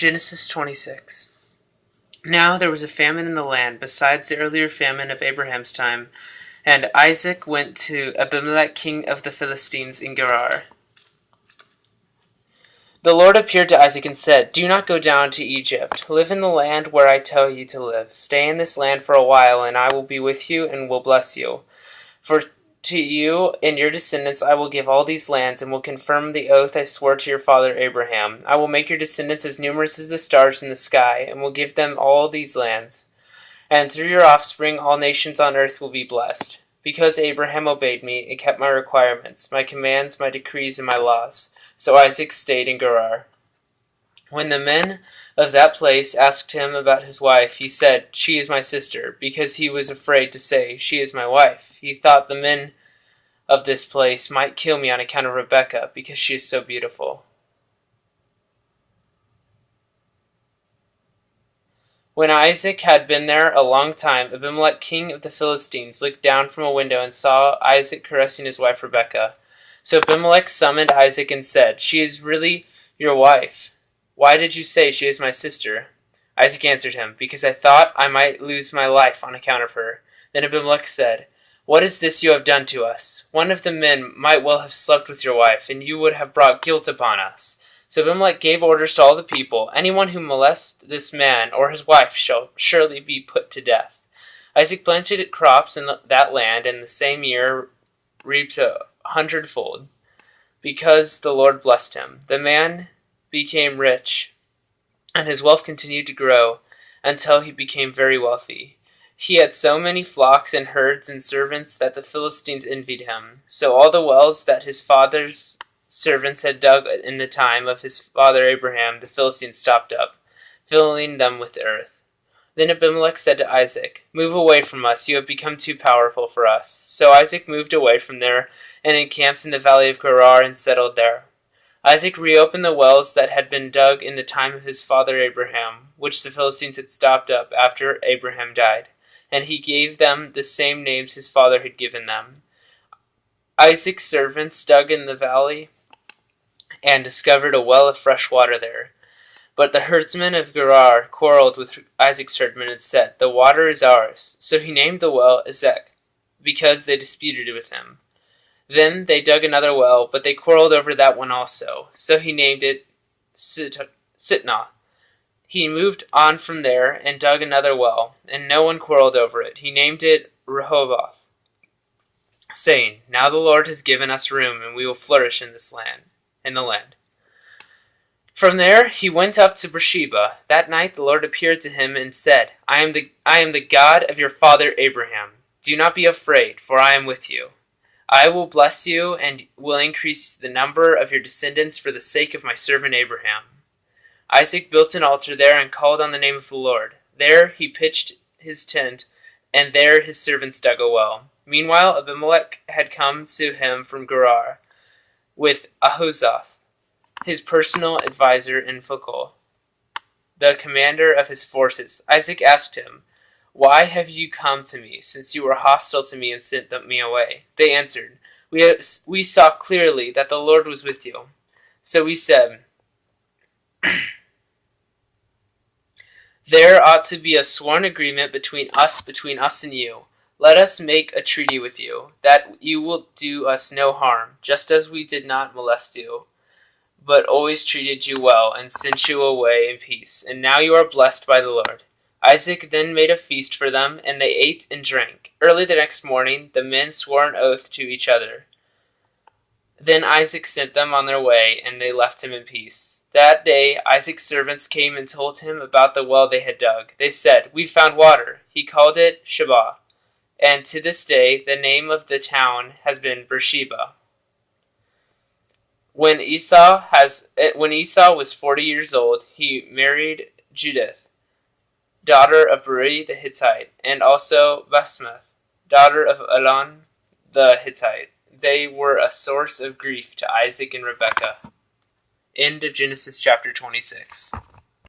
Genesis 26. Now there was a famine in the land, besides the earlier famine of Abraham's time, and Isaac went to Abimelech, king of the Philistines, in Gerar. The Lord appeared to Isaac and said, "Do not go down to Egypt. Live in the land where I tell you to live. Stay in this land for a while, and I will be with you and will bless you. For to you and your descendants I will give all these lands, and will confirm the oath I swore to your father Abraham. I will make your descendants as numerous as the stars in the sky, and will give them all these lands. And through your offspring all nations on earth will be blessed. Because Abraham obeyed me and kept my requirements, my commands, my decrees, and my laws." So Isaac stayed in Gerar. When the men of that place asked him about his wife, he said, "She is my sister," because he was afraid to say, "She is my wife." He thought the men of this place might kill me on account of Rebekah, because she is so beautiful. When Isaac had been there a long time, Abimelech, king of the Philistines, looked down from a window and saw Isaac caressing his wife Rebekah. So Abimelech summoned Isaac and said, "She is really your wife. Why did you say she is my sister?" Isaac answered him, "Because I thought I might lose my life on account of her." Then Abimelech said, "What is this you have done to us? One of the men might well have slept with your wife, and you would have brought guilt upon us." So Abimelech gave orders to all the people, "Anyone who molests this man or his wife shall surely be put to death." Isaac planted crops in that land, and the same year reaped 100-fold, because the Lord blessed him. The man became rich, and his wealth continued to grow until he became very wealthy. He had so many flocks and herds and servants that the Philistines envied him. So all the wells that his father's servants had dug in the time of his father Abraham, the Philistines stopped up, filling them with earth. Then Abimelech said to Isaac, "Move away from us, you have become too powerful for us." So Isaac moved away from there and encamped in the valley of Gerar and settled there. Isaac reopened the wells that had been dug in the time of his father Abraham, which the Philistines had stopped up after Abraham died, and he gave them the same names his father had given them. Isaac's servants dug in the valley and discovered a well of fresh water there. But the herdsmen of Gerar quarreled with Isaac's herdmen and said, "The water is ours." So he named the well Ezek, because they disputed with him. Then they dug another well, but they quarreled over that one also. So he named it Sitnah. He moved on from there and dug another well, and no one quarreled over it. He named it Rehoboth, saying, "Now the Lord has given us room, and we will flourish in the land." From there he went up to Beersheba. That night the Lord appeared to him and said, I am the God of your father Abraham. Do not be afraid, for I am with you. I will bless you and will increase the number of your descendants for the sake of my servant Abraham. Isaac built an altar there and called on the name of the Lord. There he pitched his tent, and there his servants dug a well. Meanwhile Abimelech had come to him from Gerar with Ahuzzath, his personal advisor, in Phicol, the commander of his forces. Isaac asked him, "Why have you come to me, since you were hostile to me and sent me away?" They answered, We saw clearly that the Lord was with you." So we said, "There ought to be a sworn agreement between us and you. Let us make a treaty with you, that you will do us no harm, just as we did not molest you, but always treated you well and sent you away in peace. And now you are blessed by the Lord." Isaac then made a feast for them, and they ate and drank. Early the next morning the men swore an oath to each other. Then Isaac sent them on their way, and they left him in peace. That day Isaac's servants came and told him about the well they had dug. They said, "We found water." He called it Sheba, and to this day the name of the town has been Beersheba. When Esau was 40 years old, he married Judith, daughter of Beri the Hittite, and also Basemath, daughter of Elon the Hittite. They were a source of grief to Isaac and Rebekah. End of Genesis chapter 26.